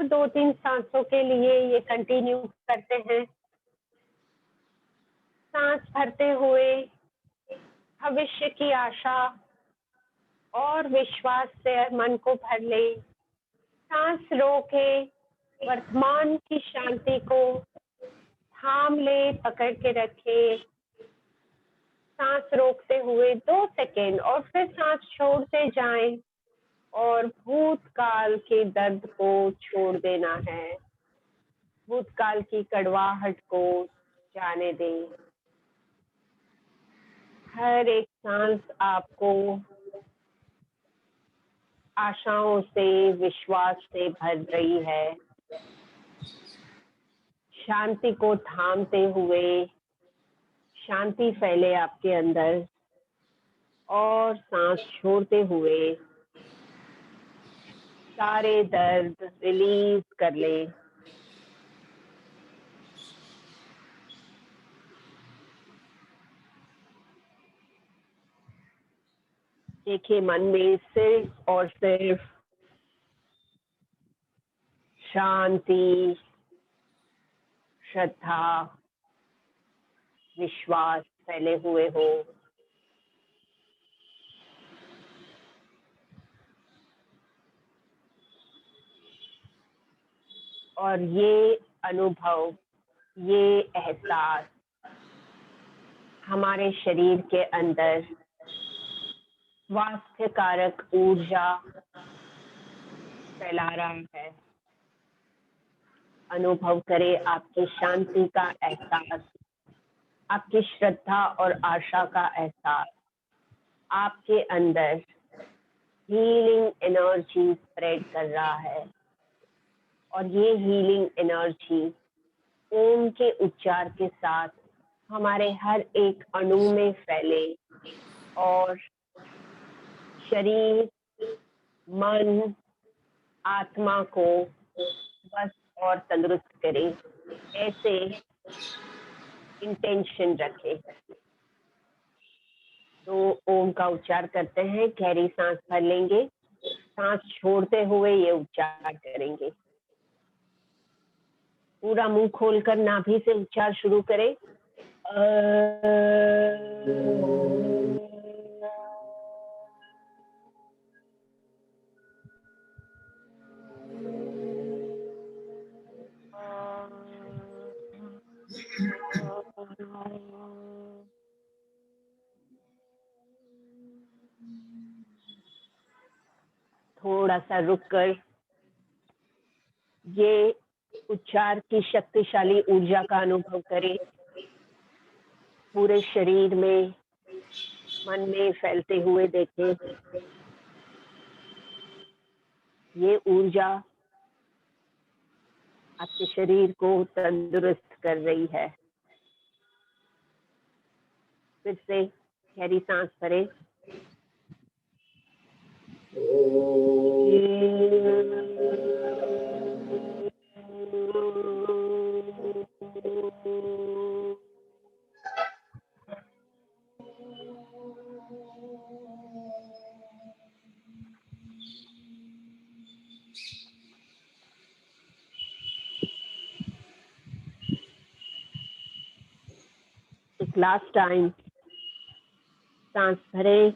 2-3 सांसों के लिए ये कंटिन्यू करते हैं। सांस भरते हुए भविष्य की आशा और विश्वास से मन को भर ले। सांस रोके वर्तमान की शांति को थाम ले, पकड़ के रखे। सांस रोकते हुए 2 सेकेंड और फिर सांस छोड़ते जाएं और भूतकाल के दर्द को छोड़ देना है। भूतकाल की कड़वाहट को जाने दें। हर एक सांस आपको आशाओं से, विश्वास से भर रही है। शांति को थामते हुए शांति फैले आपके अंदर और सांस छोड़ते हुए सारे दर्द रिलीज कर ले। देखिए मन में सिर्फ और सिर्फ शांति, श्रद्धा, विश्वास फैले हुए हो। और ये अनुभव, ये एहसास हमारे शरीर के अंदर स्वास्थ्य कारक ऊर्जा फैला रहा है। अनुभव करें आपकी शांति का एहसास, आपकी श्रद्धा और आशा का एहसास। आपके अंदर हीलिंग एनर्जी स्प्रेड कर रहा है और ये हीलिंग एनर्जी ओम के उच्चार के साथ हमारे हर एक अणु में फैले और शरीर, मन, आत्मा को बस और तंदुरुस्त करे, ऐसे इंटेंशन रखे। तो ओम का उच्चार करते हैं। गहरी सांस भर लेंगे, सांस छोड़ते हुए ये उच्चार करेंगे। पूरा मुंह खोलकर नाभि से उच्चार शुरू करें। थोड़ा सा रुककर ये उच्चार की शक्तिशाली ऊर्जा का अनुभव करें। पूरे शरीर में, मन में फैलते हुए देखें। ये ऊर्जा आपके शरीर को तंदुरुस्त कर रही है। फिर से गहरी सांस भरें। एक लास्ट टाइम सांस भरें।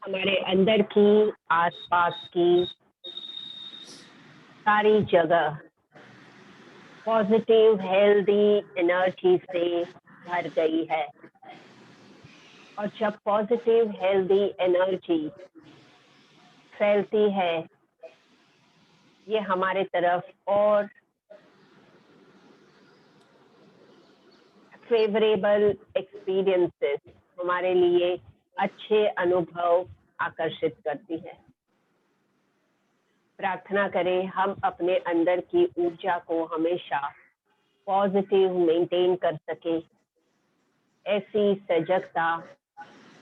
हमारे अंदर की, आसपास की सारी जगह पॉजिटिव हेल्दी एनर्जी से भर गई है। और जब पॉजिटिव हेल्दी एनर्जी फैलती है, ये हमारे तरफ और फेवरेबल एक्सपीरियंसेस, हमारे लिए अच्छे अनुभव आकर्षित करती है। प्रार्थना करें हम अपने अंदर की ऊर्जा को हमेशा पॉजिटिव मेंटेन कर सके, ऐसी सजगता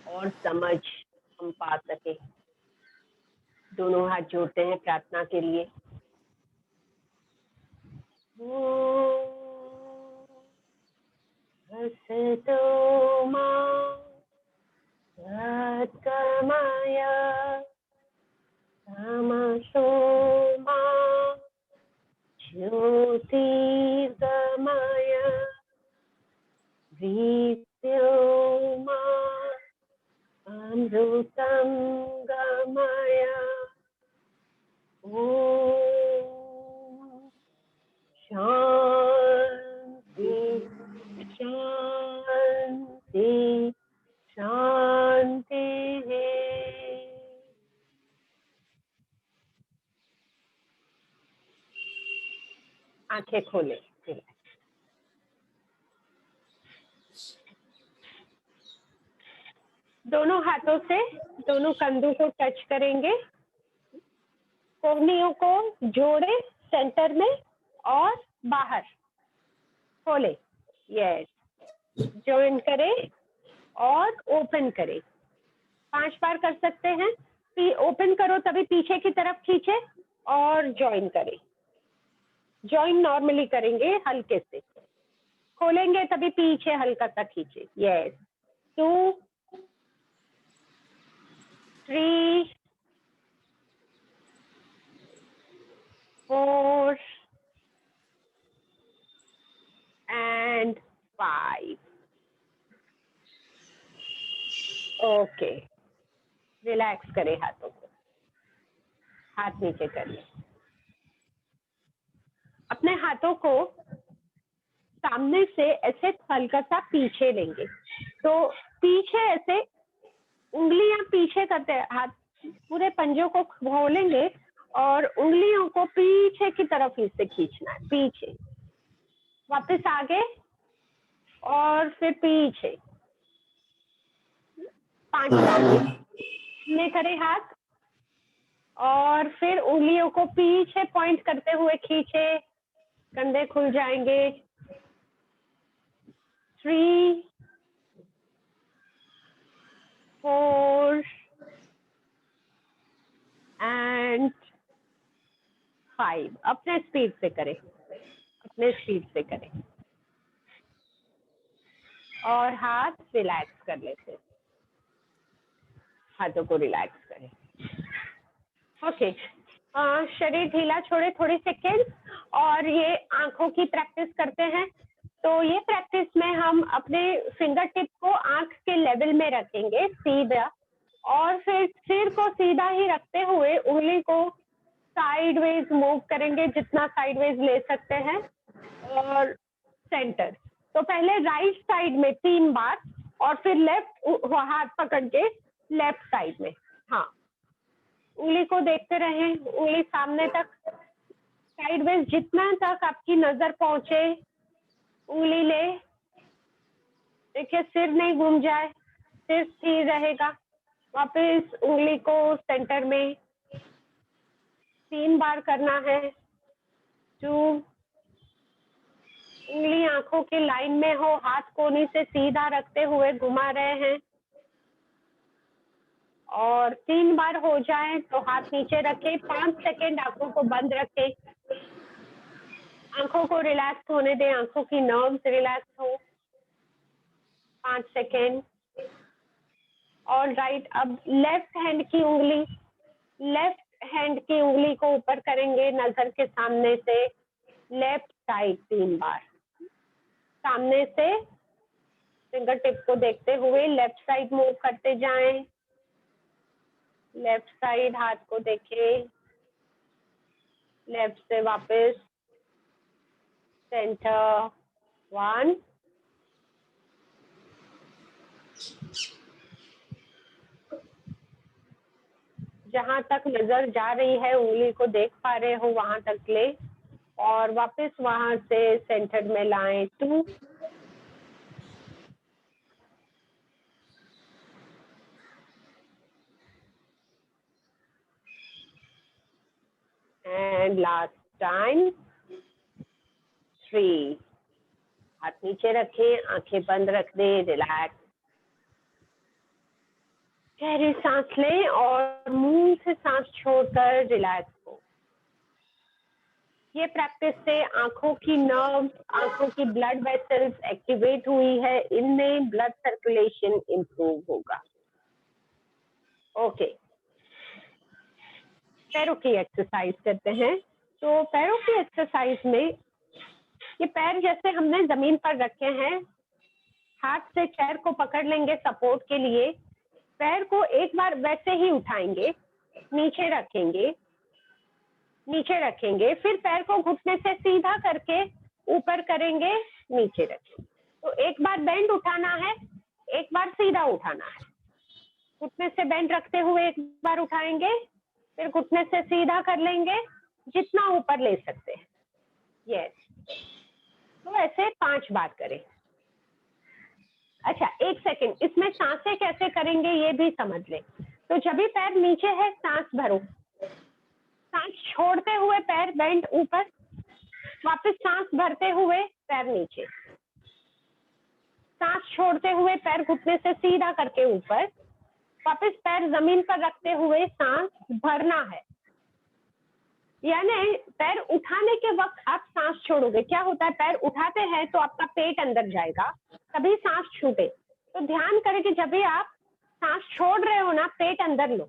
और समझ हम पा सके। दोनों हाथ जोड़ते हैं प्रार्थना के लिए। हसतो मा सद्गमय तमसो मा ज्योतिर्गमय मृत्योर्मा अमृतं गमय। ॐ शान्ति शान्ति शान्ति। आंखें खोले। दोनों हाथों से दोनों कंधों को टच करेंगे, कोहनियों को जोड़े सेंटर में और बाहर खोले। यस, ज्वाइन करें और ओपन करें। 5 बार कर सकते हैं। ओपन करो तभी पीछे की तरफ खींचे और ज्वाइन करें। ज्वाइन नॉर्मली करेंगे हल्के से, खोलेंगे तभी पीछे हल्का सा खींचे। Yes, 2 3 4 and 5। ओके, रिलैक्स करें हाथों को, हाथ नीचे करिए। अपने हाथों को सामने से ऐसे हल्का सा पीछे लेंगे, तो पीछे ऐसे उंगलियां पीछे करते हैं, हाथ पूरे पंजों को खोलेंगे और उंगलियों को पीछे की तरफ इससे खींचना है। पीछे, वापस आगे और फिर पीछे। 5 बार ले करें हाथ और फिर उंगलियों को पीछे पॉइंट करते हुए खींचे, कंधे खुल जाएंगे। 3 4 and 5। अपने स्पीड से करें, अपने स्पीड से करें और हाथ रिलैक्स कर लेते, हाथों को रिलैक्स करें। ओके, शरीर ढीला छोड़े थोड़े सेकेंड और ये आंखों की प्रैक्टिस करते हैं। तो ये प्रैक्टिस में हम अपने फिंगर टिप को आंख के लेवल में रखेंगे सीधा, और फिर सिर को सीधा ही रखते हुए उंगली को साइडवेज मूव करेंगे, जितना साइडवेज ले सकते हैं, और सेंटर। तो पहले राइट साइड में 3 बार और फिर लेफ्ट हाथ पकड़ के लेफ्ट साइड में। हाँ, उंगली को देखते रहें, उंगली सामने तक साइडवेज जितना तक आपकी नजर पहुंचे उंगली ले। देखिए सिर नहीं घूम जाए, सिर स्थिर रहेगा। वापस उंगली को सेंटर में 3 बार करना है। 2, उंगली आंखों की लाइन में हो, हाथ कोनी से सीधा रखते हुए घुमा रहे हैं, और 3 बार हो जाए तो हाथ नीचे रखें। 5 सेकेंड आंखों को बंद रखें, आंखों को रिलैक्स होने दें, आंखों की नर्व्स रिलैक्स हो। 5 सेकेंड। और राइट, अब लेफ्ट हैंड की उंगली को ऊपर करेंगे नजर के सामने से, लेफ्ट साइड 3 बार। सामने से फिंगर टिप को देखते हुए लेफ्ट साइड मूव करते जाएं। लेफ्ट साइड हाथ को देखें, लेफ्ट से वापस सेंटर 1। जहां तक नजर जा रही है उंगली को देख पा रहे हो वहां तक ले, और वापस वहां से सेंटर में लाएं 2। And last time 3। हाथ नीचे रखें, आंखें बंद रख दें, रिलैक्स। गहरी सांस लें और मुंह से सांस छोड़कर रिलैक्स हो। ये प्रैक्टिस से आंखों की नर्व्स, आंखों की ब्लड वेसल्स एक्टिवेट हुई है, इनमें ब्लड सर्कुलेशन इंप्रूव होगा। ओके, पैरों की एक्सरसाइज करते हैं। तो पैरों की एक्सरसाइज में ये पैर जैसे हमने जमीन पर रखे हैं, हाथ से चेयर को पकड़ लेंगे सपोर्ट के लिए, पैर को एक बार वैसे ही उठाएंगे, नीचे रखेंगे, फिर पैर को घुटने से सीधा करके ऊपर करेंगे, नीचे रखेंगे। तो एक बार बेंड उठाना है, एक बार सीधा उठाना है। घुटने से बेंड रखते हुए एक बार उठाएंगे, फिर घुटने से सीधा कर लेंगे, जितना ऊपर ले सकते हैं। यस, तो ऐसे 5 बार करें। अच्छा, 1 सेकंड, इसमें सांसें कैसे करेंगे ये भी समझ लें। तो जब भी पैर नीचे है, सांस भरो, सांस छोड़ते हुए पैर बेंड ऊपर, वापस सांस भरते हुए पैर नीचे, सांस छोड़ते हुए पैर घुटने से सीधा करके ऊपर, वापस पैर जमीन पर रखते हुए सांस भरना है। यानी पैर उठाने के वक्त आप सांस छोड़ोगे, क्या होता है, पैर उठाते हैं तो आपका पेट अंदर जाएगा, तभी सांस छूटे। तो ध्यान करें कि जब भी आप सांस छोड़ रहे हो ना, पेट अंदर लो,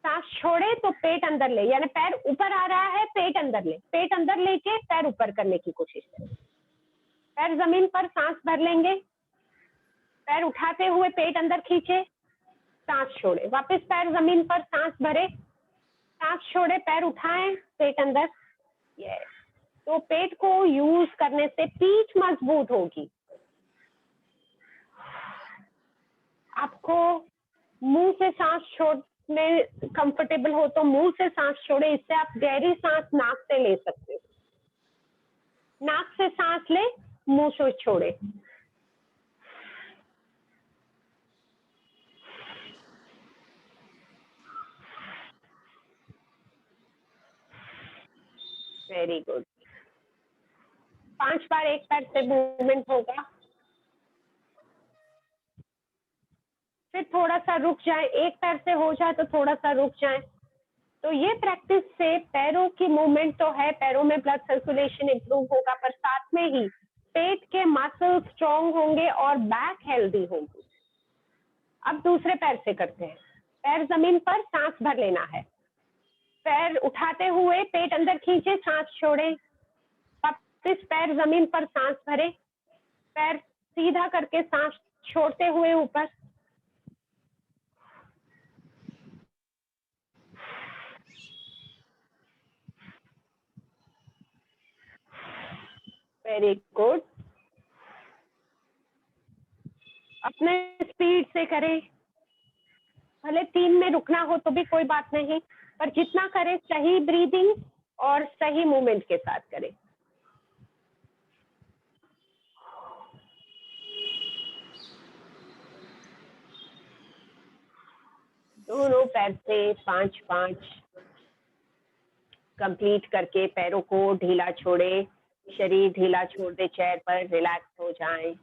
सांस छोड़े तो पेट अंदर ले, यानी पैर ऊपर आ रहा है, पेट अंदर ले, पेट अंदर लेके पैर ऊपर करने की कोशिश करें। पैर जमीन पर, सांस भर लेंगे, पैर उठाते हुए पेट अंदर खींचे, सांस छोड़े, वापस पैर जमीन पर, सांस भरे, सांस छोड़े, पैर उठाएं, पेट अंदर। यस, तो पेट को यूज करने से पीठ मजबूत होगी। आपको मुंह से सांस छोड़ने कंफर्टेबल हो तो मुंह से सांस छोड़े, इससे आप गहरी सांस नाक से ले सकते हो। नाक से सांस ले, मुंह से छोड़े। Very good. 5 बार एक पैर से मूवमेंट होगा, फिर थोड़ा सा रुक जाए, एक पैर से हो जाए तो थोड़ा सा रुक जाए। तो ये प्रैक्टिस से पैरों की मूवमेंट तो है, पैरों में ब्लड सर्कुलेशन इंप्रूव होगा, पर साथ में ही पेट के मसल स्ट्रॉन्ग होंगे और बैक हेल्दी होगी। अब दूसरे पैर से करते हैं। पैर जमीन पर, सांस भर लेना है, पैर उठाते हुए पेट अंदर खींचे, सांस छोड़े, वापस पैर जमीन पर, सांस भरे, पैर सीधा करके सांस छोड़ते हुए ऊपर, वेरी गुड। अपने स्पीड से करें, भले 3 में रुकना हो तो भी कोई बात नहीं, पर जितना करें सही ब्रीदिंग और सही मूवमेंट के साथ करें। दोनों पैर से 5-5 कंप्लीट करके पैरों को ढीला छोड़े, शरीर ढीला छोड़ दे, चेयर पर रिलैक्स हो जाएं,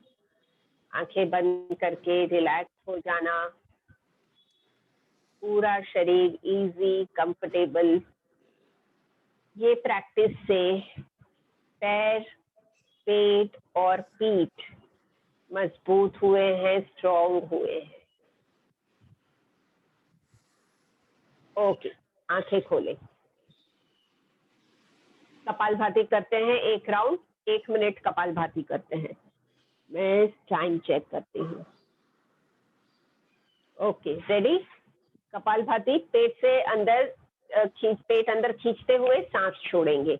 आंखें बंद करके रिलैक्स हो जाना, पूरा शरीर इजी, कंफर्टेबल। ये प्रैक्टिस से पैर, पेट और पीठ मजबूत हुए हैं, स्ट्रॉन्ग हुए हैं। ओके, आंखें खोलें, कपालभाति करते हैं 1 राउंड, 1 मिनट कपालभाति करते हैं। मैं टाइम चेक करती हूँ। Okay, ready? कपालभाति, पेट से अंदर पेट अंदर खींचते हुए सांस छोड़ेंगे,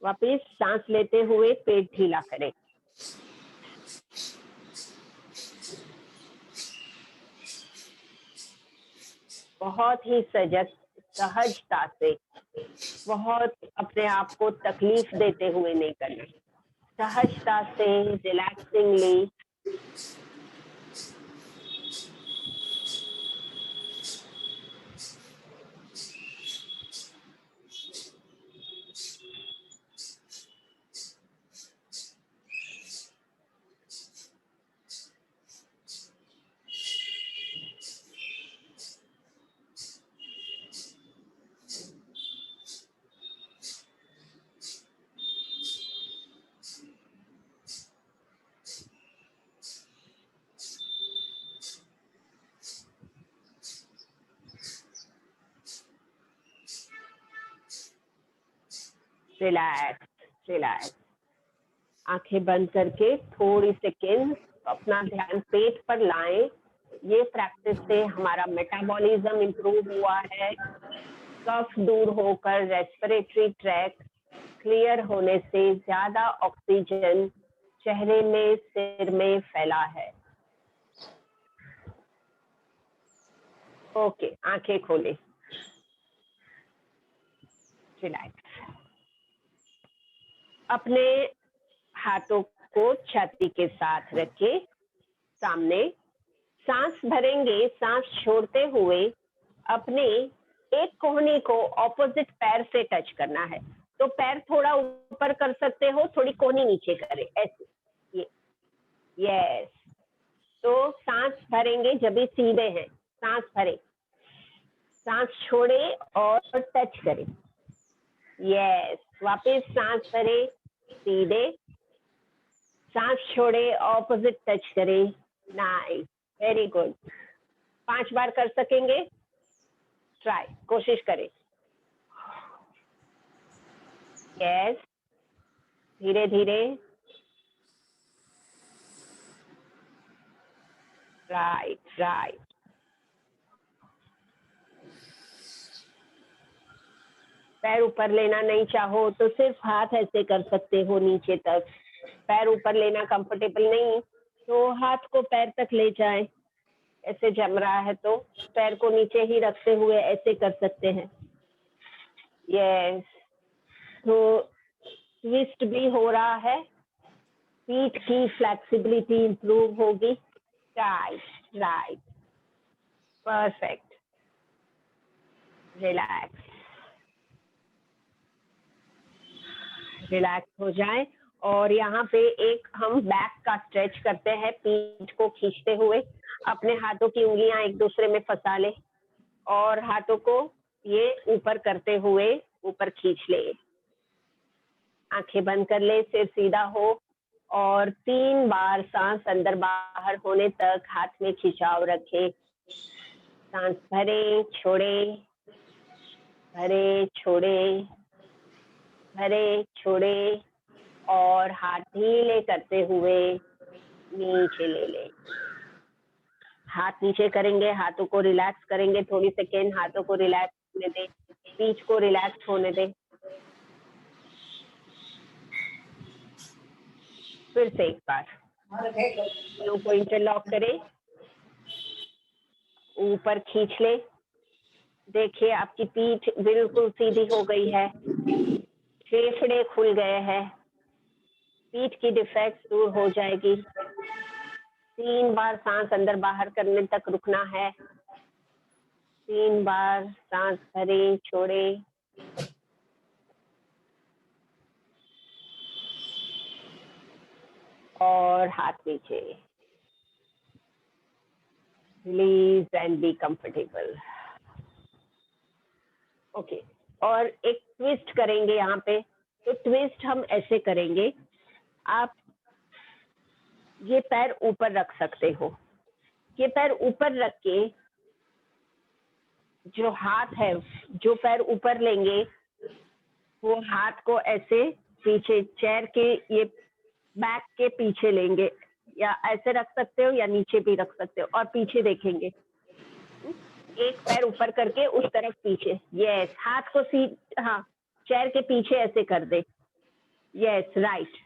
वापिस सांस लेते हुए पेट ढीला करें। बहुत ही सहजता से, बहुत अपने आप को तकलीफ देते हुए नहीं करना, सहजता से, रिलैक्सिंगली। Relax relax. आंखें बंद करके थोड़ी सेकेंड अपना ध्यान पेट पर लाएं। ये प्रैक्टिस से हमारा मेटाबॉलिज्म इंप्रूव हुआ है, कफ दूर होकर रेस्पिरेटरी ट्रैक क्लियर होने से ज्यादा ऑक्सीजन चेहरे में, सिर में फैला है। ओके, आंखें खोले, रिलैक्स। अपने हाथों को छाती के साथ रखे सामने, सांस भरेंगे, सांस छोड़ते हुए अपने एक कोहनी को ऑपोजिट पैर से टच करना है। तो पैर थोड़ा ऊपर कर सकते हो, थोड़ी कोहनी नीचे करें, ऐसे। ये यस। तो सांस भरेंगे जब भी सीधे हैं, सांस भरे, सांस छोड़े और टच करें। यस, वापस सांस भरे, सीधे, सांस छोड़े, ऑपोजिट टच करें। Nice, very good. 5 बार कर सकेंगे? ट्राई, कोशिश करें। यस, धीरे धीरे। Right right. पैर ऊपर लेना नहीं चाहो तो सिर्फ हाथ ऐसे कर सकते हो नीचे तक। पैर ऊपर लेना कंफर्टेबल नहीं तो हाथ को पैर तक ले जाए। ऐसे जम रहा है तो पैर को नीचे ही रखते हुए ऐसे कर सकते हैं। यस, तो ट्विस्ट भी हो रहा है, पीठ की फ्लेक्सिबिलिटी इंप्रूव होगी। Right right, perfect. Relax relax हो जाए। और यहाँ पे एक हम बैक का स्ट्रेच करते हैं, पीठ को खींचते हुए। अपने हाथों की उंगलियां एक दूसरे में फंसा ले और हाथों को ये ऊपर करते हुए ऊपर खींच ले। आंखें बंद कर ले, सिर सीधा हो और 3 बार सांस अंदर बाहर होने तक हाथ में खिंचाव रखे। सांस भरे, छोड़े, भरे, छोड़े, भरे, छोड़े और हाथ ढीले करते हुए नीचे ले ले। हाथ नीचे करेंगे, हाथों को रिलैक्स करेंगे, थोड़ी सेकेंड हाथों को रिलैक्स होने दे, पीठ को रिलैक्स होने दे। फिर से एक बार दोनों को इंटरलॉक करें, ऊपर खींच ले। देखिए आपकी पीठ बिल्कुल सीधी हो गई है, फेफड़े खुल गए हैं, पीठ की डिफेक्ट दूर हो जाएगी। 3 बार सांस अंदर बाहर करने तक रुकना है। 3 बार सांस भरे, छोड़े, और हाथ नीचे। Release and be comfortable. Okay, और एक ट्विस्ट करेंगे यहाँ पे। तो ट्विस्ट हम ऐसे करेंगे, आप ये पैर ऊपर रख सकते हो। ये पैर ऊपर रख के जो हाथ है, जो पैर ऊपर लेंगे वो हाथ को ऐसे पीछे चेयर के ये बैक के पीछे लेंगे, या ऐसे रख सकते हो या नीचे भी रख सकते हो, और पीछे देखेंगे। एक पैर ऊपर करके उस तरफ पीछे। यस, हाथ को हाँ, चेयर के पीछे ऐसे कर दे। यस, राइट,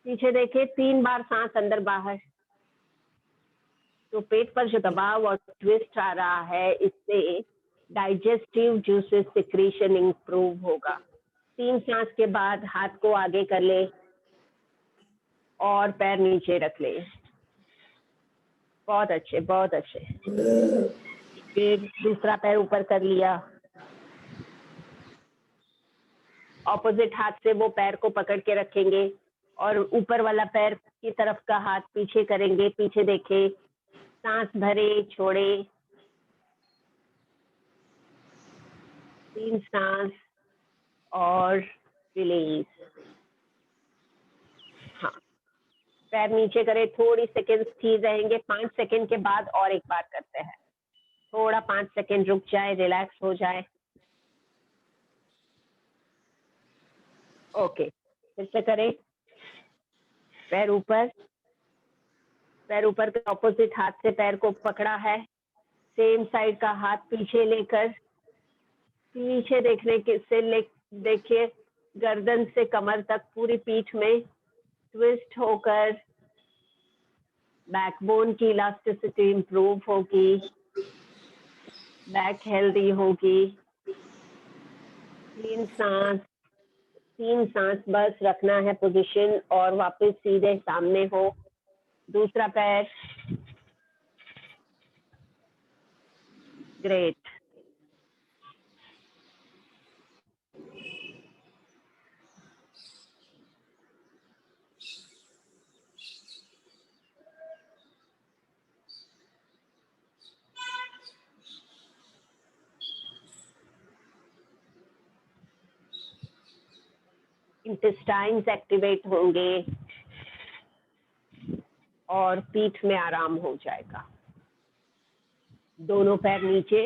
पीछे देखे। 3 बार सांस अंदर बाहर। तो पेट पर जो दबाव और ट्विस्ट आ रहा है, इससे डाइजेस्टिव जूसेस सिक्रीशन इंप्रूव होगा। 3 सांस के बाद हाथ को आगे कर ले और पैर नीचे रख ले। बहुत अच्छे, बहुत अच्छे। फिर दूसरा पैर ऊपर कर लिया, ऑपोजिट हाथ से वो पैर को पकड़ के रखेंगे और ऊपर वाला पैर की तरफ का हाथ पीछे करेंगे, पीछे देखे, सांस भरे, छोड़े, 3 सांस और रिलीज। हाँ, पैर नीचे करें, थोड़ी सेकंड स्थिर रहेंगे। 5 सेकंड के बाद और एक बार करते हैं। थोड़ा 5 सेकंड रुक जाए, रिलैक्स हो जाए। ओके, फिर से करें। पैर ऊपर, पैर ऊपर के ऑपोजिट हाथ से पैर को पकड़ा है, सेम साइड का हाथ पीछे लेकर, पीछे देखने के से देखिए गर्दन से कमर तक पूरी पीठ में ट्विस्ट होकर बैकबोन की इलास्टिसिटी इंप्रूव होगी, बैक हेल्दी होगी। 3 सांस बस रखना है पोजीशन, और वापस सीधे सामने हो। दूसरा पैर, ग्रेट। इंटेस्टाइन्स एक्टिवेट होंगे और पीठ में आराम हो जाएगा। दोनों पैर नीचे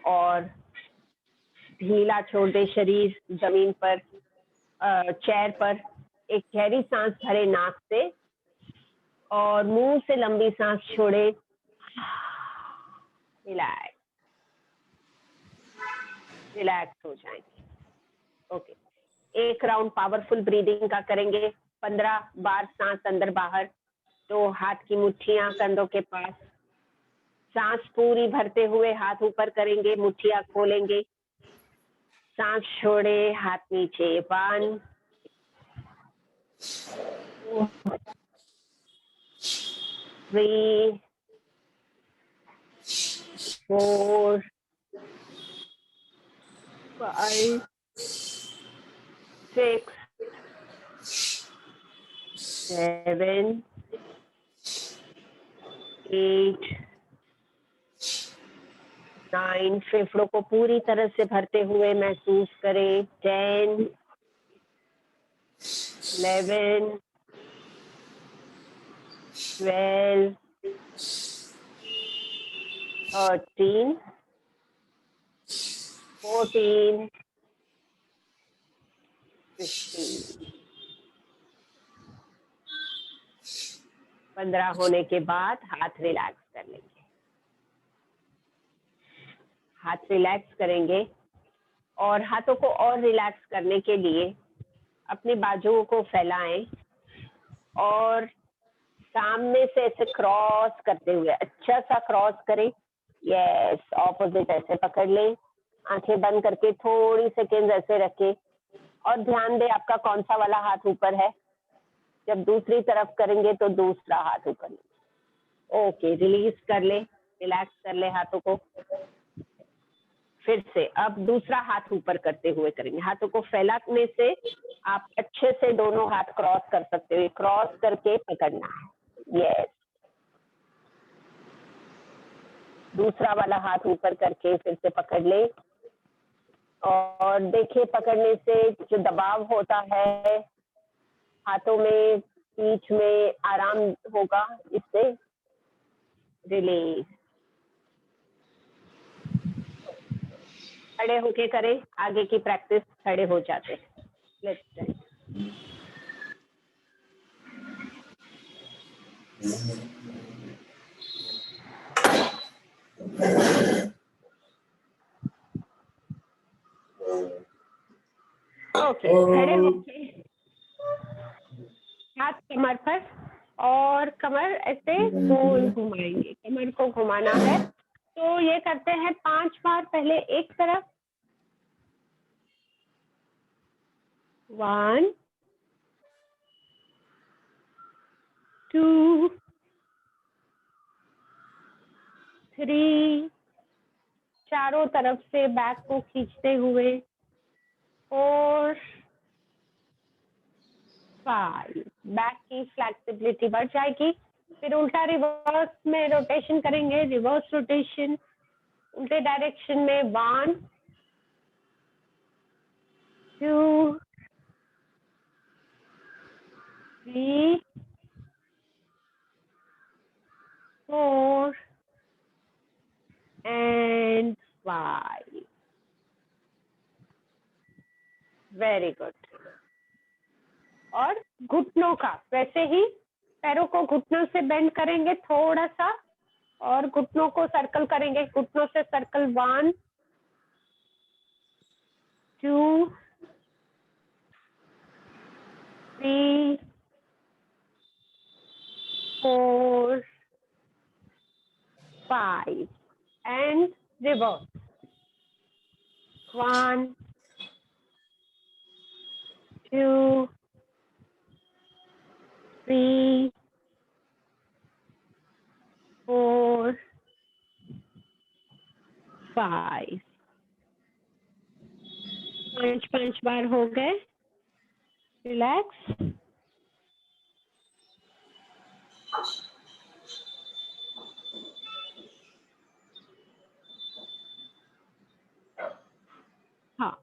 और ढीला छोड़ दे शरीर जमीन पर, चेयर पर। एक गहरी सांस भरे नाक से और मुंह से लंबी सांस छोड़े। रिलैक्स, रिलैक्स हो जाएंगे। ओके, एक राउंड पावरफुल ब्रीदिंग का करेंगे। 15 बार सांस अंदर बाहर। तो हाथ की मुट्ठियां कंधों के पास, सांस पूरी भरते हुए हाथ ऊपर करेंगे, मुट्ठियां खोलेंगे। सांस छोड़े, हाथ नीचे। 1 3 4 5 6 7 8 9। फेफड़ों को पूरी तरह से भरते हुए महसूस करें। 10 11 12 13 14 15। 15 होने के बाद हाथ रिलैक्स कर लेंगे। हाथ रिलैक्स करेंगे और हाथों को और रिलैक्स करने के लिए अपनी बाजुओं को फैलाएं और सामने से ऐसे क्रॉस करते हुए अच्छा सा क्रॉस करें। यस, ऑपोजिट ऐसे पकड़ लें। आंखें बंद करके थोड़ी सेकेंड ऐसे रखें और ध्यान दें आपका कौन सा वाला हाथ ऊपर है। जब दूसरी तरफ करेंगे तो दूसरा हाथ ऊपर। ओके, रिलीज कर ले, रिलैक्स कर ले हाथों को। फिर से अब दूसरा हाथ ऊपर करते हुए करेंगे। हाथों को फैलाने से आप अच्छे से दोनों हाथ क्रॉस कर सकते हो। क्रॉस करके पकड़ना है। यस, दूसरा वाला हाथ ऊपर करके फिर से पकड़ ले और देखिए पकड़ने से जो दबाव होता है हाथों में, पीठ में आराम होगा, इससे रिलीज। खड़े होके करें, आगे की प्रैक्टिस खड़े हो जाते हैं। लेट्स ओके, खड़े होके हाथ कमर पर और कमर ऐसे गोल घुमाएंगे। कमर को घुमाना है तो ये करते हैं 5 बार। पहले एक तरफ, 1 2 3, चारों तरफ से बैक को खींचते हुए 4 5। बैक की फ्लेक्सिबिलिटी बढ़ जाएगी। फिर उल्टा रिवर्स में रोटेशन करेंगे। रिवर्स रोटेशन उल्टे डायरेक्शन में। 1 2 3 4 and 5। Very good. और घुटनों का वैसे ही पैरों को घुटनों से बेंड करेंगे थोड़ा सा और घुटनों को सर्कल करेंगे, घुटनों से सर्कल 1 2 3 4 5 and reverse 1 2 3 4 5 5 बार हो गए। रिलैक्स। हाँ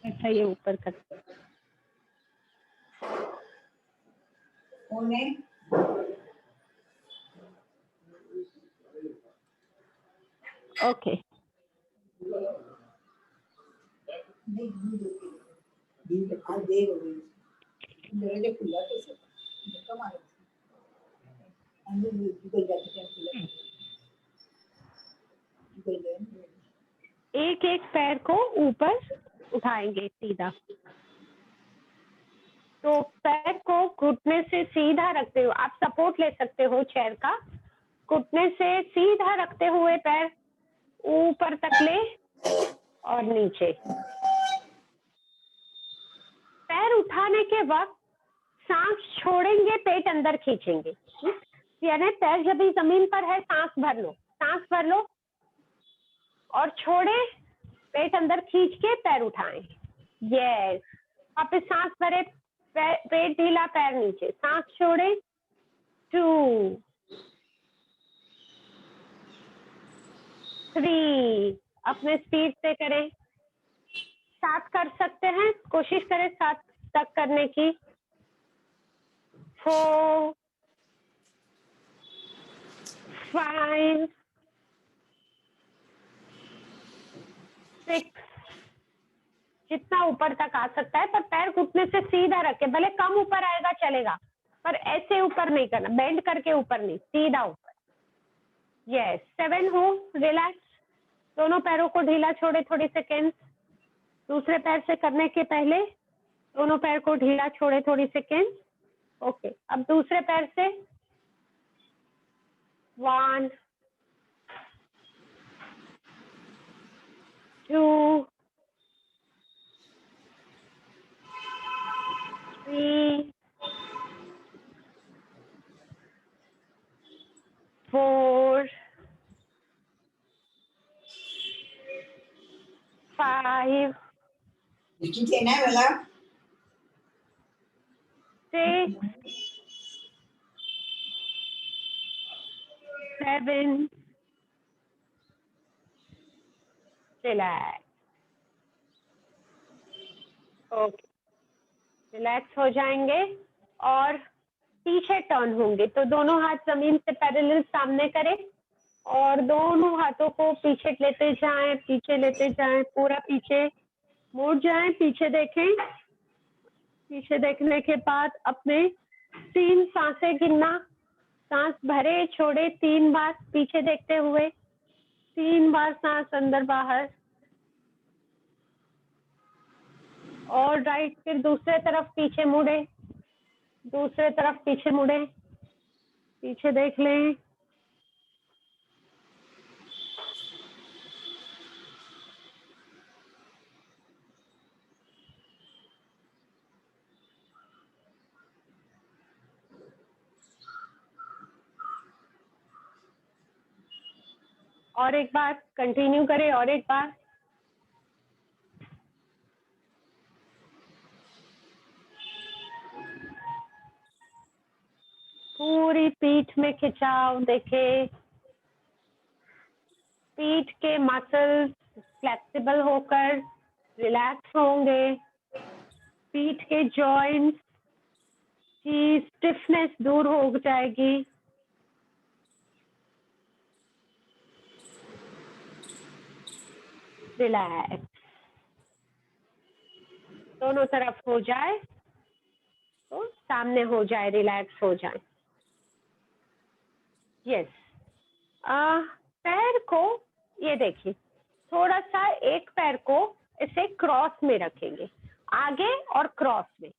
ऐसा ये ऊपर कर ओके। एक एक पैर को ऊपर उठाएंगे सीधा, तो पैर को घुटने से सीधा रखते हुए आप सपोर्ट ले सकते हो चेयर का, घुटने से सीधा रखते हुए पैर ऊपर तक ले और नीचे। पैर उठाने के वक्त सांस छोड़ेंगे, पेट अंदर खींचेंगे, यानी पैर जब भी जमीन पर है सांस भर लो और छोड़े, पेट अंदर खींच के पैर उठाएं। यस, वापस सांस भरे, पेट ढीला, पैर नीचे, सांस छोड़े। 2 3 अपने स्पीड से करें, 7 कर सकते हैं, कोशिश करें 7 तक करने की। 4 5 6 जितना ऊपर तक आ सकता है, पर पैर घुटने से सीधा रखे, भले कम ऊपर आएगा चलेगा, पर ऐसे ऊपर नहीं करना, बेंड करके ऊपर नहीं, सीधा ऊपर। यस, 7 हो, रिलैक्स, दोनों पैरों को ढीला छोड़े थोड़ी सेकेंड। दूसरे पैर से करने के पहले दोनों पैर को ढीला छोड़े थोड़ी सेकेंड। ओके, अब दूसरे पैर से 1 2 3 4 5 6 7 रिलैक्स। ओके, रिलैक्स हो जाएंगे और पीछे टर्न होंगे, तो दोनों हाथ जमीन से पैरेलल सामने करें और दोनों हाथों को पीछे लेते जाएं, पूरा पीछे मुड़ जाएं, पीछे देखें। पीछे देखने के बाद अपने 3 सांसें गिनना, सांस भरे छोड़े 3 बार पीछे देखते हुए, 3 बार सांस अंदर बाहर। और राइट, फिर दूसरे तरफ पीछे मुड़े, दूसरे तरफ पीछे मुड़े, पीछे देख लें। और एक बार कंटिन्यू करें, और एक बार। पूरी पीठ में खिंचाव देखें, पीठ के मसल्स फ्लेक्सिबल होकर रिलैक्स होंगे, पीठ के जॉइंट्स की स्टिफनेस दूर हो जाएगी। रिलैक्स। दोनों तरफ हो जाए तो सामने हो जाए, रिलैक्स हो जाए। यस। पैर को ये देखिए, थोड़ा सा एक पैर को ऐसे क्रॉस में रखेंगे, आगे और क्रॉस में।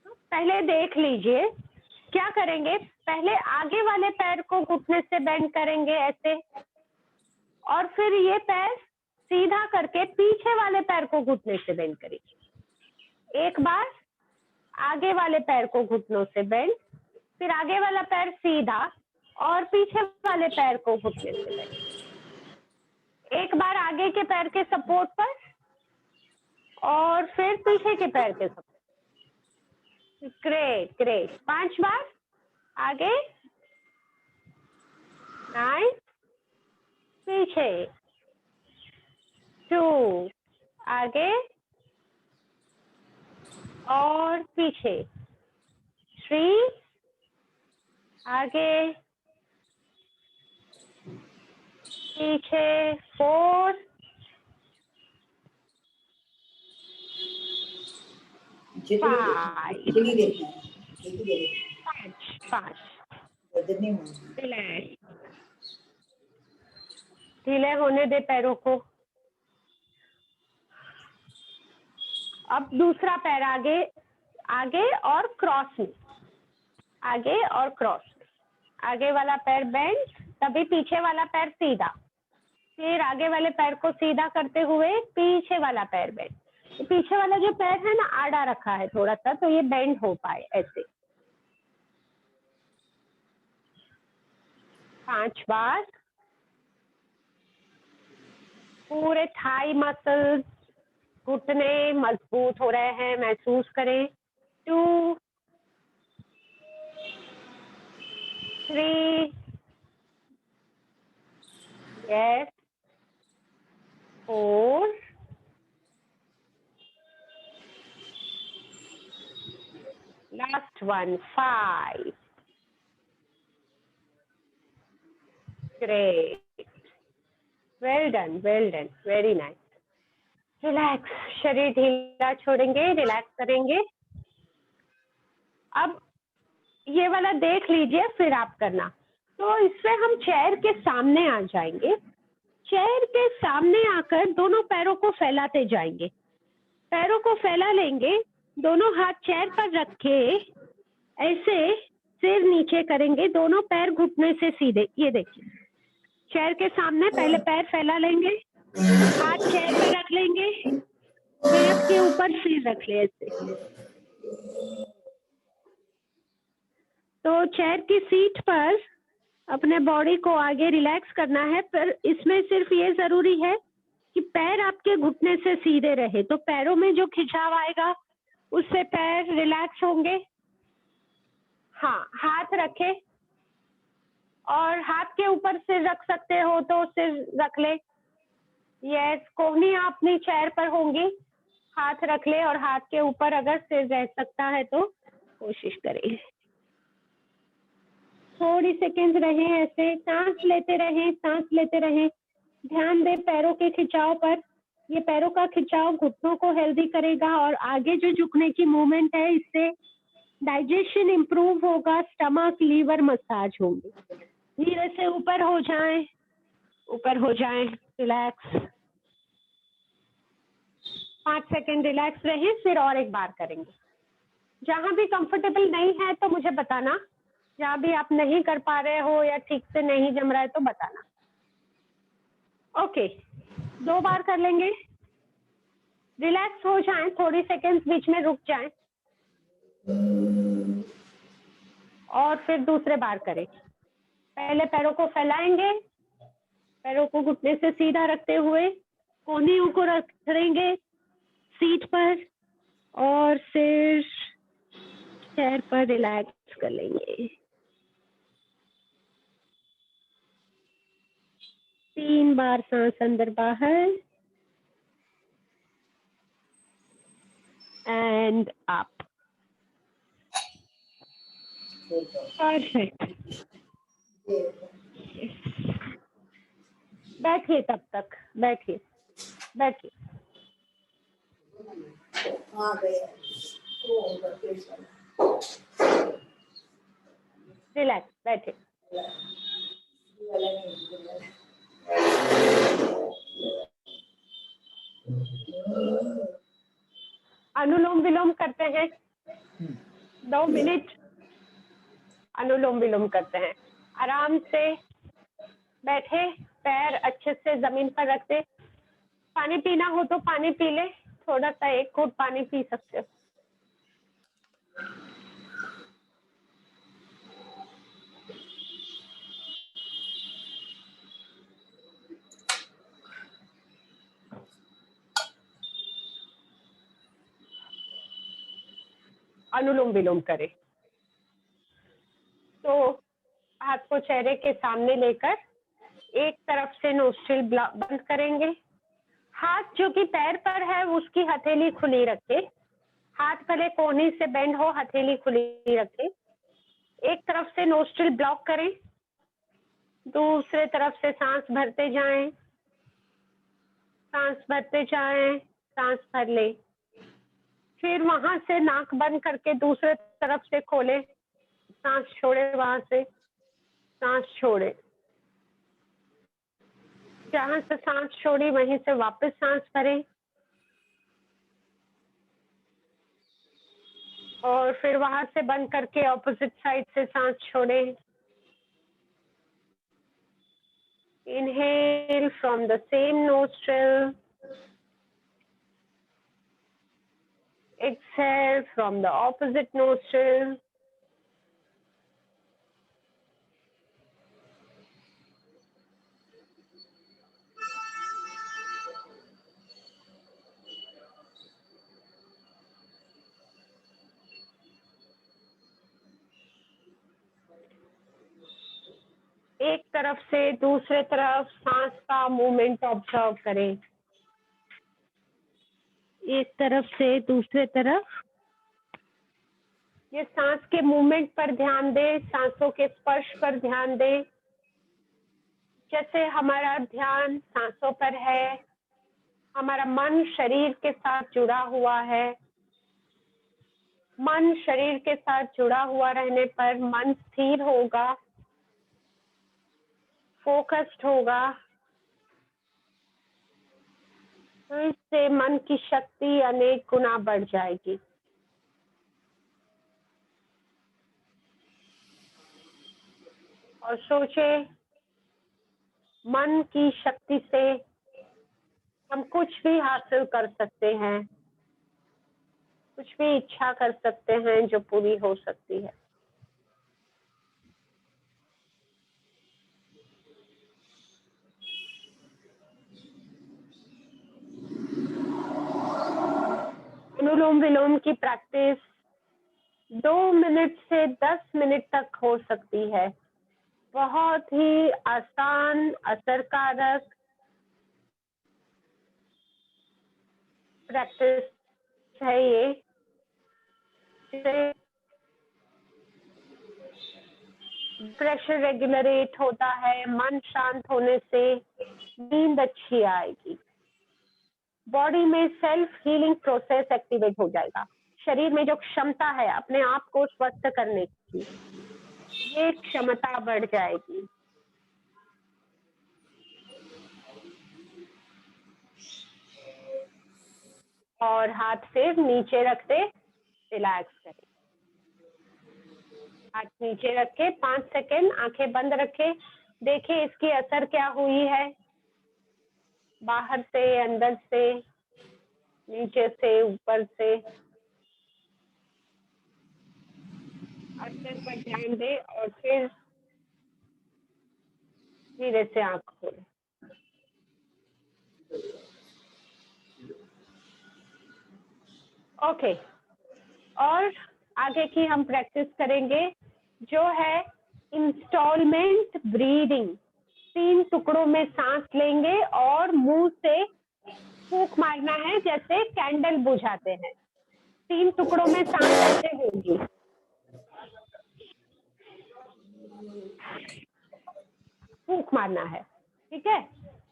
पहले देख लीजिए क्या करेंगे। पहले आगे वाले पैर को घुटने से बेंड करेंगे ऐसे, और फिर ये पैर सीधा करके पीछे वाले पैर को घुटने से बेंड करेंगे। एक बार आगे वाले पैर को घुटनों से बेंड, फिर आगे वाला पैर सीधा और पीछे वाले पैर को घुटने से बेंड। एक बार आगे के पैर के सपोर्ट पर और फिर पीछे के पैर के सपोर्ट। Great great. 5 बार आगे, 9, पीछे, 2, आगे और पीछे, 3, आगे पीछे, 4, फाइव, 5। ढीले होने दे पैरों को। अब दूसरा पैर आगे, आगे और क्रॉस में, आगे और क्रॉस में। आगे वाला पैर बेंड, तभी पीछे वाला पैर सीधा, फिर आगे वाले पैर को सीधा करते हुए पीछे वाला पैर बेंड। पीछे वाला जो पैर है ना, आड़ा रखा है थोड़ा सा, तो ये बेंड हो पाए ऐसे। 5 बार। पूरे थाई मसल्स, घुटने मजबूत हो रहे हैं, महसूस करें। 2, 3, yes, 4, last one, 5. Great. Well done, very nice. Relax, शरीर ढीला छोड़ेंगे, रिलैक्स करेंगे। अब ये वाला देख लीजिए, फिर आप करना। तो इसमें हम चेयर के सामने आ जाएंगे। चेयर के सामने आकर दोनों पैरों को फैलाते जाएंगे। पैरों को फैला लेंगे, दोनों हाथ चेयर पर रख के ऐसे सिर नीचे करेंगे, दोनों पैर घुटने से सीधे। ये देखिए, चेयर के सामने पहले पैर फैला लेंगे, हाथ चेयर पर रख लेंगे, हाथ के ऊपर सिर रख ले ऐसे। तो चेयर की सीट पर अपने बॉडी को आगे रिलैक्स करना है, पर इसमें सिर्फ ये जरूरी है कि पैर आपके घुटने से सीधे रहे, तो पैरों में जो खिंचाव आएगा उससे पैर रिलैक्स होंगे। हाँ, हाथ रखे और हाथ के ऊपर सिर रख सकते हो तो सिर रख ले। यस, कोहनियां अपनी चेयर पर होंगी, हाथ रख ले और हाथ के ऊपर अगर सिर रह सकता है तो कोशिश करें। थोड़ी सेकेंड रहे ऐसे, सांस लेते रहें। ध्यान दें पैरों के खिंचाव पर। ये पैरों का खिंचाव घुटनों को हेल्दी करेगा और आगे जो झुकने की मूवमेंट है, इससे डाइजेशन इंप्रूव होगा, स्टमक लीवर मसाज होंगे। धीरे से ऊपर हो जाएं, रिलैक्स। 5 सेकेंड रिलैक्स रहें, फिर और एक बार करेंगे। जहां भी कंफर्टेबल नहीं है तो मुझे बताना, जहां भी आप नहीं कर पा रहे हो या ठीक से नहीं जम रहा है तो बताना। ओके, 2 बार कर लेंगे। रिलैक्स हो जाएं, थोड़ी सेकेंड्स बीच में रुक जाएं और फिर दूसरे बार करें। पहले पैरों को फैलाएंगे, पैरों को घुटने से सीधा रखते हुए कोहनियों को रखेंगे सीट पर और फिर चेयर पर रिलैक्स कर लेंगे। 3 बार सांस अंदर बाहर एंड अप। परफेक्ट। बैठिए, तब तक बैठिए। रिलैक्स, बैठे। अनुलोम विलोम करते हैं 2 मिनट। अनुलोम विलोम करते हैं। आराम से बैठे, पैर अच्छे से जमीन पर रखते। पानी पीना हो तो पानी पी ले, थोड़ा सा 1 घूंट पानी पी सकते हो। अनुलोम विलोम करें तो हाथ को चेहरे के सामने लेकर एक तरफ से नोस्ट्रिल बंद करेंगे। हाथ जो कि पैर पर है उसकी हथेली खुली रखे। हाथ भले कोहनी से बेंड हो, हथेली खुली रखे। एक तरफ से नोस्ट्रिल ब्लॉक करें, दूसरे तरफ से सांस भरते जाएं, सांस भरते जाएं, सांस भर ले। फिर वहां से नाक बंद करके दूसरे तरफ से खोले, सांस छोड़े, वहां से सांस छोड़े। जहां से सांस छोड़ी वहीं से वापस सांस भरें और फिर वहां से बंद करके ऑपोजिट साइड से सांस छोड़े। Inhale from the same nostril. Exhale from the opposite nostril. एक तरफ से दूसरे तरफ सांस का मूवमेंट ऑब्जर्व करें। एक तरफ से दूसरे तरफ ये सांस के मूवमेंट पर ध्यान दें, सांसों के स्पर्श पर ध्यान दें। जैसे हमारा ध्यान सांसों पर है, हमारा मन शरीर के साथ जुड़ा हुआ है। मन शरीर के साथ जुड़ा हुआ रहने पर मन स्थिर होगा, फोकस्ड होगा। तो इससे मन की शक्ति अनेक गुना बढ़ जाएगी। और सोचे, मन की शक्ति से हम कुछ भी हासिल कर सकते हैं, कुछ भी इच्छा कर सकते हैं जो पूरी हो सकती है। अनुलोम विलोम की प्रैक्टिस 2 मिनट से 10 मिनट तक हो सकती है। बहुत ही आसान, असरकारक प्रैक्टिस है ये। प्रेशर रेगुलेट होता है, मन शांत होने से नींद अच्छी आएगी। बॉडी में सेल्फ हीलिंग प्रोसेस एक्टिवेट हो जाएगा। शरीर में जो क्षमता है अपने आप को स्वस्थ करने की, ये क्षमता बढ़ जाएगी। और हाथ फिर नीचे रखते रिलैक्स करें। हाथ नीचे रखे 5 सेकेंड, आंखें बंद रखे। देखिए इसकी असर क्या हुई है, बाहर से, अंदर से, नीचे से, ऊपर से। असर पर ध्यान दे और फिर धीरे से आंख खोले। ओके, और आगे की हम प्रैक्टिस करेंगे जो है इंस्टॉलमेंट ब्रीदिंग। 3 टुकड़ों में सांस लेंगे और मुंह से फूंक मारना है, जैसे कैंडल बुझाते हैं। 3 टुकड़ों में सांस ऐसे होगी। फूंक मारना है, ठीक है?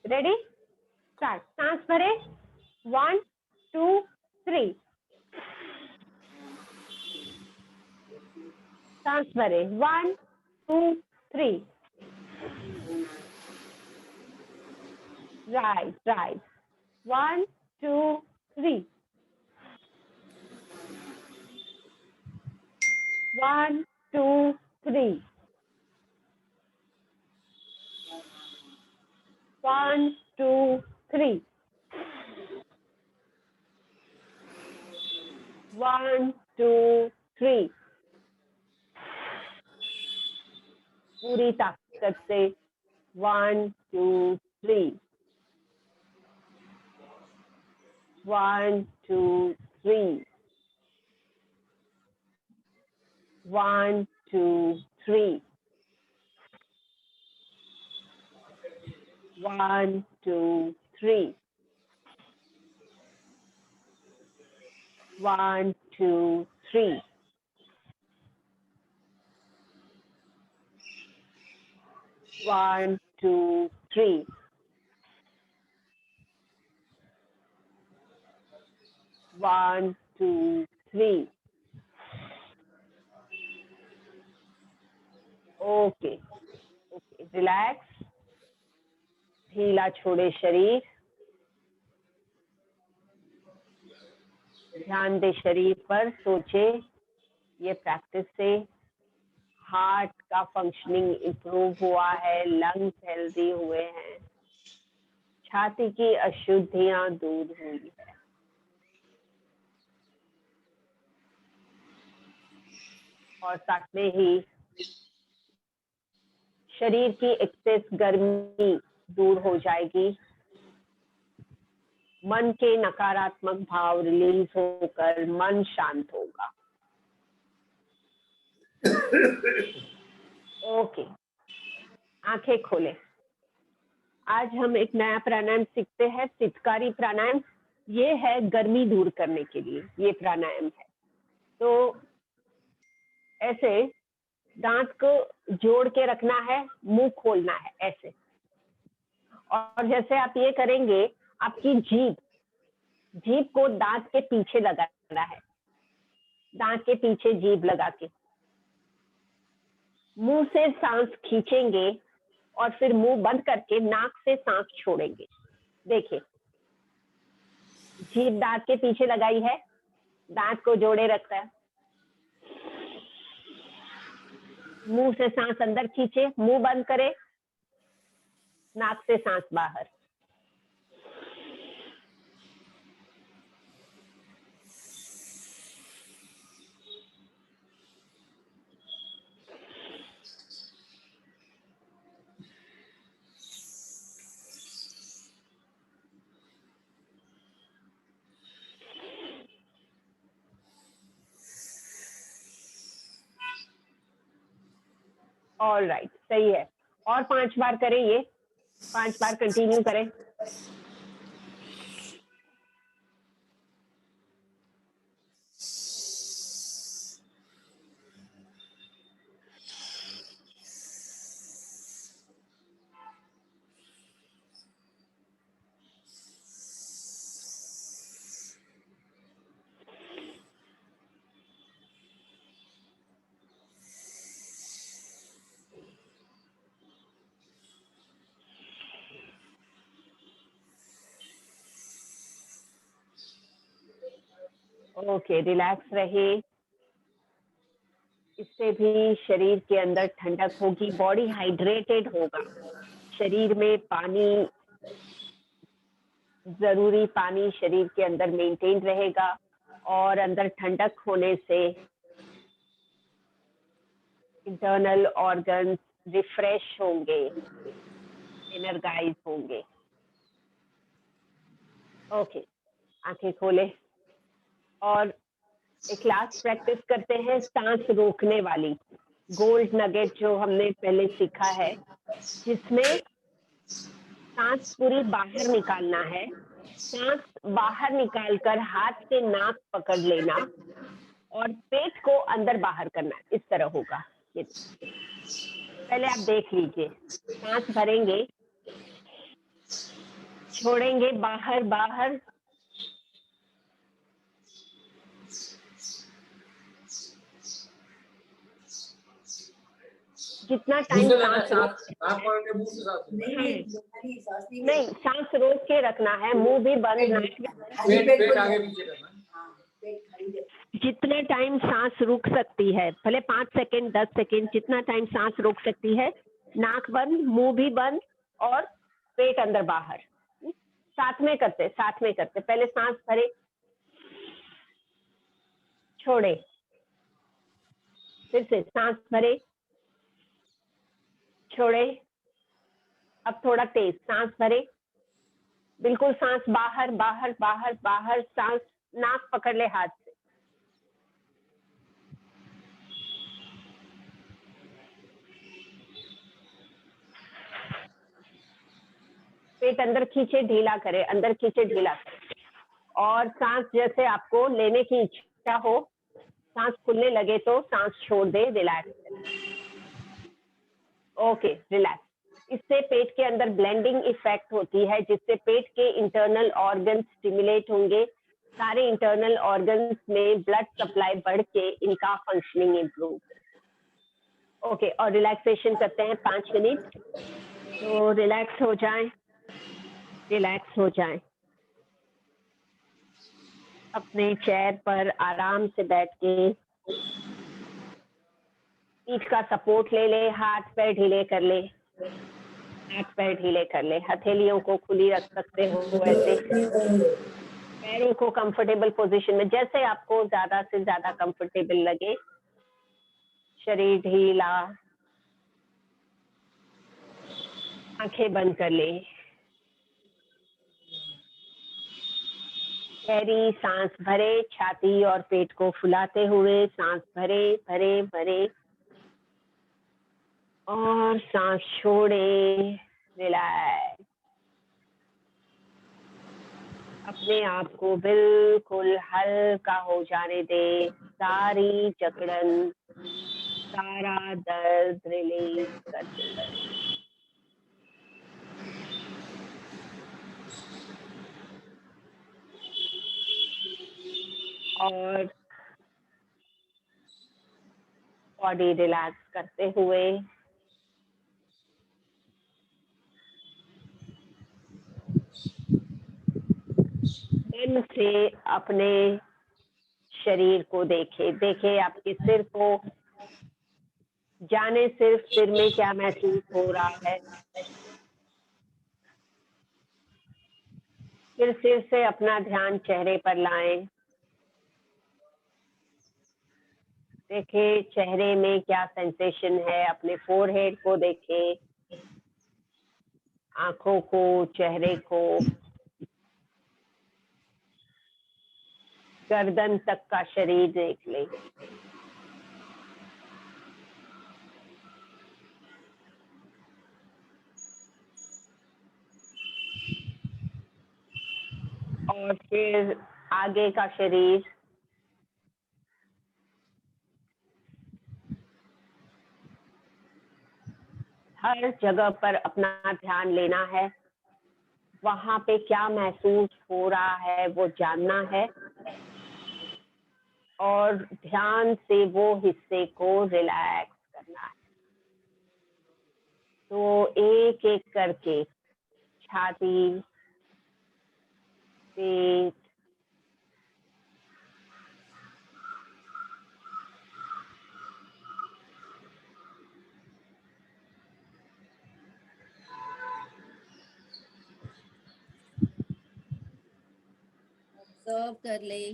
रेडी? स्टार्ट। सांस भरे, 1 2 3, सांस भरे 1 2 3, राइट 1 2 3, 1 2 3, 1 2 3, 1 2 3, पूरी ताकत से 1 2 3, 1 2 3, 1 2 3, 1 2 3, 1 2 3, 1 2 3, One, two, three. Okay okay, relax, ढीला छोड़े शरीर, ध्यान दे शरीर पर, सोचे ये प्रैक्टिस से हार्ट का फंक्शनिंग इंप्रूव हुआ है, लंग्स हेल्दी हुए हैं, छाती की अशुद्धियां दूर हुई है। और साथ में ही शरीर की एक्सेस गर्मी दूर हो जाएगी, मन के नकारात्मक भाव रिलीज होकर मन शांत होगा। ओके, आंखें खोले। आज हम एक नया प्राणायाम सीखते हैं, चित्कारी प्राणायाम। ये है गर्मी दूर करने के लिए ये प्राणायाम है। तो ऐसे दांत को जोड़ के रखना है, मुंह खोलना है ऐसे, और जैसे आप ये करेंगे, आपकी जीभ को दांत के पीछे लगाना है, दांत के पीछे जीभ लगा के मुंह से सांस खींचेंगे और फिर मुंह बंद करके नाक से सांस छोड़ेंगे। देखिए, जीभ दांत के पीछे लगाई है, दांत को जोड़े रखता है, मुंह से सांस अंदर खींचे, मुंह बंद करे, नाक से सांस बाहर। ऑलराइट, सही है। और 5 बार करें, ये 5 बार कंटिन्यू करें। ओके, रिलैक्स रहे। इससे भी शरीर के अंदर ठंडक होगी, बॉडी हाइड्रेटेड होगा, शरीर में पानी, जरूरी पानी शरीर के अंदर मेंटेन रहेगा, और अंदर ठंडक होने से इंटरनल ऑर्गन्स रिफ्रेश होंगे, एनर्जाइज होंगे। ओके, आंखें खोले और एक लास्ट प्रैक्टिस करते हैं, सांस रोकने वाली गोल्ड नगेट जो हमने पहले सीखा है, जिसमें सांस पूरी बाहर निकालना है। सांस बाहर निकालकर हाथ से नाक पकड़ लेना और पेट को अंदर बाहर करना, इस तरह होगा। ये पहले आप देख लीजिए, सांस भरेंगे, छोड़ेंगे बाहर बाहर, जितना टाइम नहीं, सांस रोक के रखना है, मुंह भी बंद, नाक भी बंद। जितना टाइम सांस रुक सकती है, भले 5 सेकेंड 10 सेकेंड, जितना टाइम सांस रोक सकती है, नाक बंद, मुंह भी बंद और पेट अंदर बाहर। साथ में करते पहले सांस भरे, छोड़े, फिर से सांस भरे, छोड़े। अब थोड़ा तेज सांस भरे, बिल्कुल सांस बाहर बाहर बाहर बाहर, सांस नाक पकड़ ले हाथ से। पेट अंदर खींचे, ढीला करे, अंदर खींचे, ढीला करे। और सांस जैसे आपको लेने की इच्छा हो, सांस खुलने लगे तो सांस छोड़ दे, रिलैक्स। Okay, relax. इससे पेट के अंदर ब्लेंडिंग इफेक्ट होती है, जिससे पेट के इंटरनल ऑर्गन स्टिमुलेट होंगे। सारे इंटरनल ऑर्गन्स में ब्लड सप्लाई बढ़ के इनका फंक्शनिंग इम्प्रूव। ओके, और रिलैक्सेशन करते हैं 5 मिनट। तो रिलैक्स हो जाए, रिलैक्स हो जाए। अपने चेयर पर आराम से बैठ के पीठ का सपोर्ट ले ले, हाथ पैर ढीले कर ले, हाथ पैर ढीले कर ले, हथेलियों को खुली रख सकते हो ऐसे। पैरों को कंफर्टेबल पोजीशन में, जैसे आपको ज्यादा से ज्यादा कंफर्टेबल लगे। शरीर ढीला, आंखें बंद कर ले। गहरी सांस भरे, छाती और पेट को फुलाते हुए सांस भरे भरे भरे, और सांस छोड़े, रिलैक्स। अपने आप को बिल्कुल हल्का हो जाने दे, सारी जकड़न, सारा दर्द रिलीज कर दे। और बॉडी रिलैक्स करते हुए मन से अपने शरीर को देखे आपके सिर को, जाने सिर्फ सिर में क्या महसूस हो रहा है। फिर सिर से अपना ध्यान चेहरे पर लाएं। देखे चेहरे में क्या सेंसेशन है, अपने फोरहेड को देखे, आंखों को, चेहरे को, गर्दन तक का शरीर देख ले। और फिर आगे का शरीर, हर जगह पर अपना ध्यान लेना है, वहां पे क्या महसूस हो रहा है वो जानना है, और ध्यान से वो हिस्से को रिलैक्स करना है। तो एक एक करके छाती, पेट, ऑब्जर्व कर ले।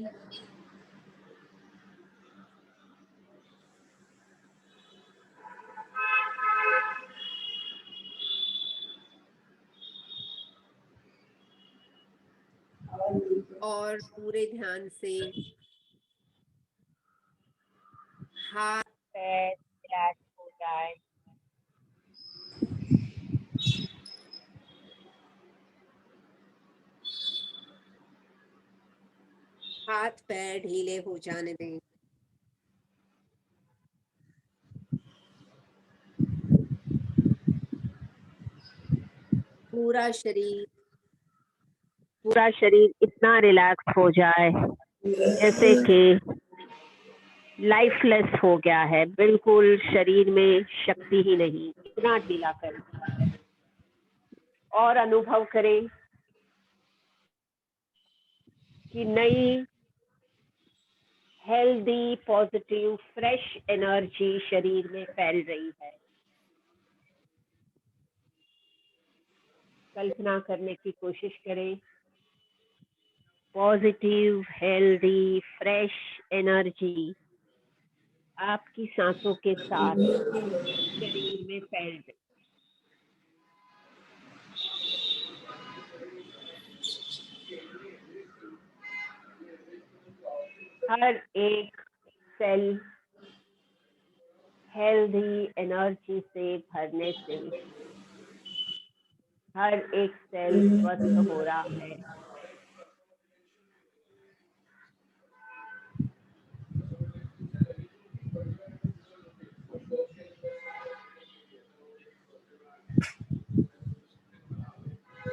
और पूरे ध्यान से हाथ पैर रिलैक्स हो जाए। हाथ पैर ढीले हो जाने दें। पूरा शरीर इतना रिलैक्स हो जाए जैसे कि लाइफलेस हो गया है, बिल्कुल शरीर में शक्ति ही नहीं, इतना ढीला कर। और अनुभव करें कि नई हेल्दी पॉजिटिव फ्रेश एनर्जी शरीर में फैल रही है। कल्पना करने की कोशिश करें, पॉजिटिव हेल्दी फ्रेश एनर्जी आपकी सांसों के साथ शरीर में फैल रही। हर एक सेल हेल्दी एनर्जी से भरने से हर एक सेल स्वस्थ हो रहा है।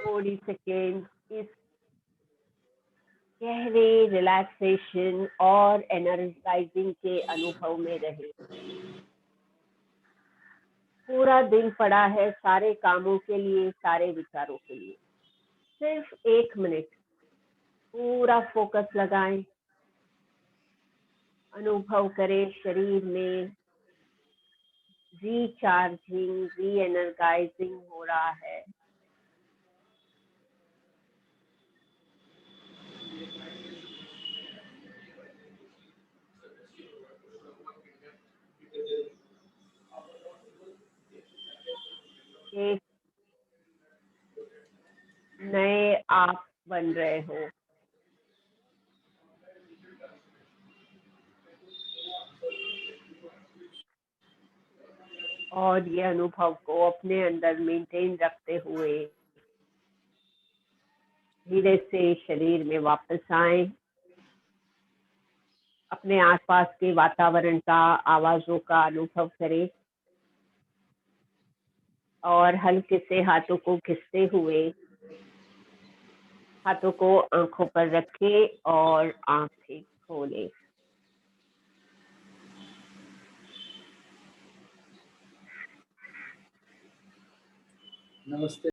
थोड़ी सेकेंड इस गहरे रिलैक्सेशन और एनर्जाइजिंग के अनुभव में रहे। पूरा दिन पड़ा है सारे कामों के लिए, सारे विचारों के लिए। सिर्फ 1 मिनट पूरा फोकस लगाएं, अनुभव करें शरीर में रीचार्जिंग री एनर्जाइजिंग हो रहा है। एक नए आप बन रहे हो। और ये अनुभव को अपने अंदर मेंटेन रखते हुए धीरे से शरीर में वापस आए। अपने आसपास के वातावरण का, आवाजों का अनुभव करें और हल्के से हाथों को घिसते हुए हाथों को आंखों पर रखें और आंखें खोलें। नमस्ते।